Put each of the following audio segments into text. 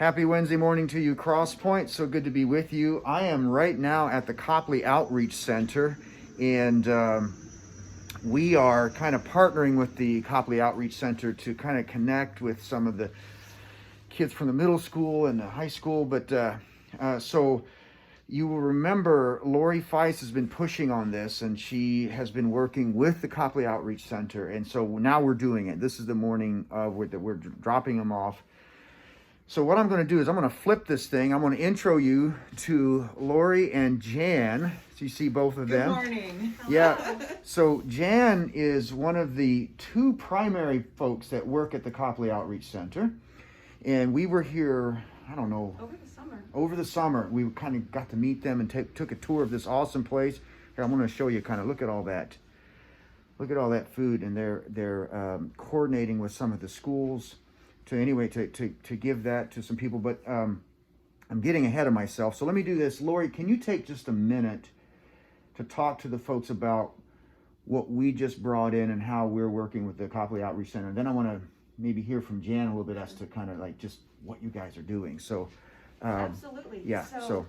Happy Wednesday morning to you, CrossPoint. So good to be with you. I am right now at the Copley Outreach Center, and we are kind of partnering with the Copley Outreach Center to kind of connect with some of the kids from the middle school and the high school. So you will remember Lori Feist has been pushing on this, and she has been working with the Copley Outreach Center. And so now we're doing it. This is the morning that we're dropping them off. So what I'm going to do is I'm going to flip this thing. I'm going to intro you to Lori and Jan. So you see both of them. Good morning. Yeah. So Jan is one of the two primary folks that work at the Copley Outreach Center. And we were here, I don't know. Over the summer. We kind of got to meet them and took a tour of this awesome place. Here, I'm going to show you kind of, look at all that. Look at all that food. And they're coordinating with some of the schools to give that to some people, but I'm getting ahead of myself. So let me do this. Lori, can you take just a minute to talk to the folks about what we just brought in and how we're working with the Copley Outreach Center? And then I want to maybe hear from Jan a little bit as to kind of like just what you guys are doing. So absolutely. Yeah. So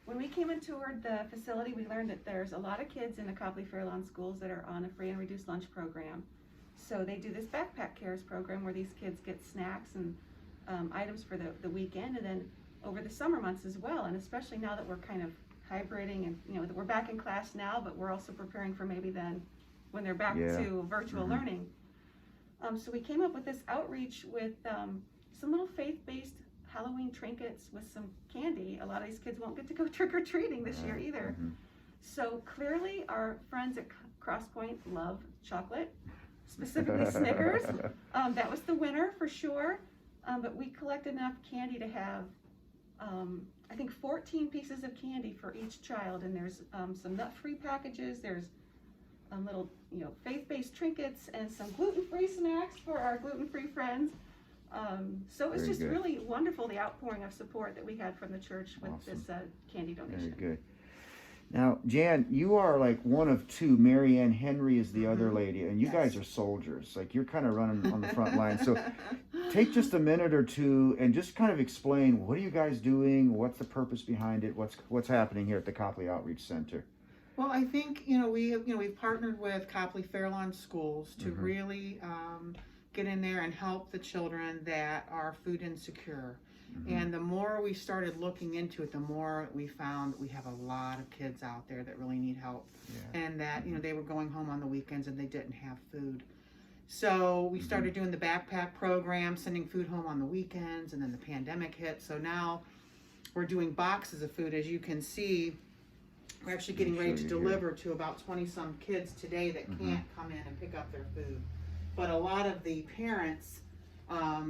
when we came and toured the facility, we learned that there's a lot of kids in the Copley Fairlawn schools that are on a free and reduced lunch program. So they do this Backpack Cares program where these kids get snacks and items for the weekend, and then over the summer months as well. And especially now that we're kind of hybriding, and we're back in class now, but we're also preparing for maybe then when they're back to virtual learning. So we came up with this outreach with some little faith-based Halloween trinkets with some candy. A lot of these kids won't get to go trick-or-treating this year either. So clearly our friends at CrossPoint love chocolate, specifically Snickers. That was the winner for sure. But we collected enough candy to have, I think 14 pieces of candy for each child. And there's some nut-free packages. There's little, faith-based trinkets and some gluten-free snacks for our gluten-free friends. So it's just really wonderful, the outpouring of support that we had from the church with this candy donation. Very good. Now, Jan, you are like one of two. Mary Ann Henry is the other lady, and you guys are soldiers. Like, you're kind of running on the front line. So take just a minute or two and just kind of explain, what are you guys doing? What's the purpose behind it? What's happening here at the Copley Outreach Center? Well, I think, we've partnered with Copley Fairlawn schools to really get in there and help the children that are food insecure. And the more we started looking into it, the more we found we have a lot of kids out there that really need help. And that, they were going home on the weekends and they didn't have food. So we started doing the backpack program, sending food home on the weekends, and then the pandemic hit. So now we're doing boxes of food. As you can see, we're actually getting ready to deliver to about 20-some kids today that can't come in and pick up their food. But a lot of the parents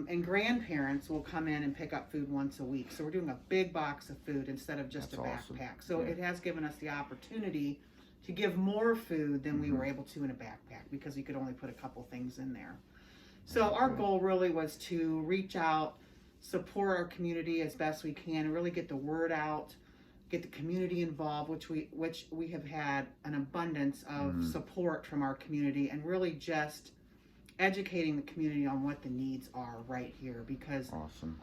and grandparents will come in and pick up food once a week. So we're doing a big box of food instead of just a backpack. Awesome. So it has given us the opportunity to give more food than we were able to in a backpack, because we could only put a couple things in there. So our goal really was to reach out, support our community as best we can, and really get the word out, get the community involved, which we have had an abundance of support from our community, and really just educating the community on what the needs are right here, because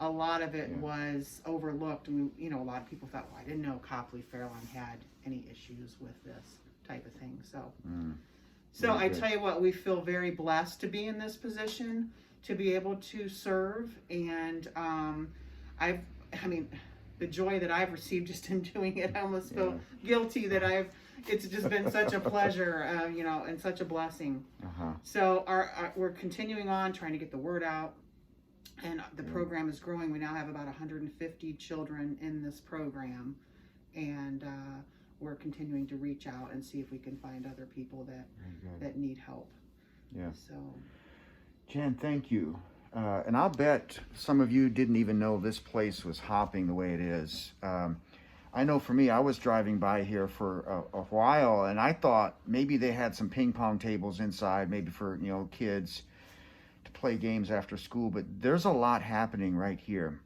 a lot of it was overlooked. And a lot of people thought, well, I didn't know Copley Fairlawn had any issues with this type of thing. So I tell you what, we feel very blessed to be in this position, to be able to serve. And the joy that I've received just in doing it, I almost feel guilty that it's just been such a pleasure, and such a blessing. So we're continuing on trying to get the word out, and the program is growing. We now have about 150 children in this program, and we're continuing to reach out and see if we can find other people that need help. So, Jan, thank you. And I'll bet some of you didn't even know this place was hopping the way it is. I know for me, I was driving by here for a while, and I thought maybe they had some ping pong tables inside, maybe for kids to play games after school. But there's a lot happening right here,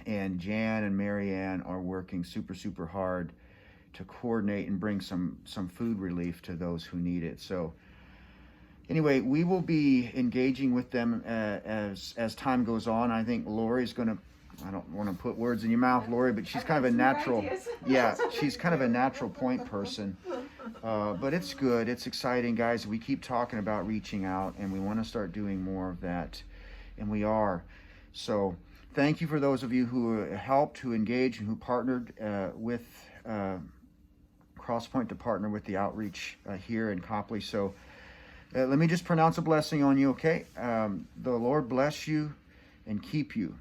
and Jan and Mary Ann are working super, super hard to coordinate and bring some food relief to those who need it. So anyway, we will be engaging with them as time goes on. I think Lori's going to I don't want to put words in your mouth, Lori, but she's kind of a natural, she's kind of a natural point person. But it's good. It's exciting, guys. We keep talking about reaching out, and we want to start doing more of that, and we are. So thank you for those of you who helped, who engaged, and who partnered with CrossPoint to partner with the outreach here in Copley. So let me just pronounce a blessing on you, okay? The Lord bless you and keep you.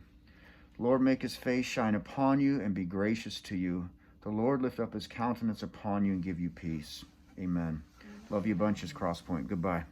Lord, make his face shine upon you and be gracious to you. The Lord lift up his countenance upon you and give you peace. Amen. Love you bunches, CrossPoint. Goodbye.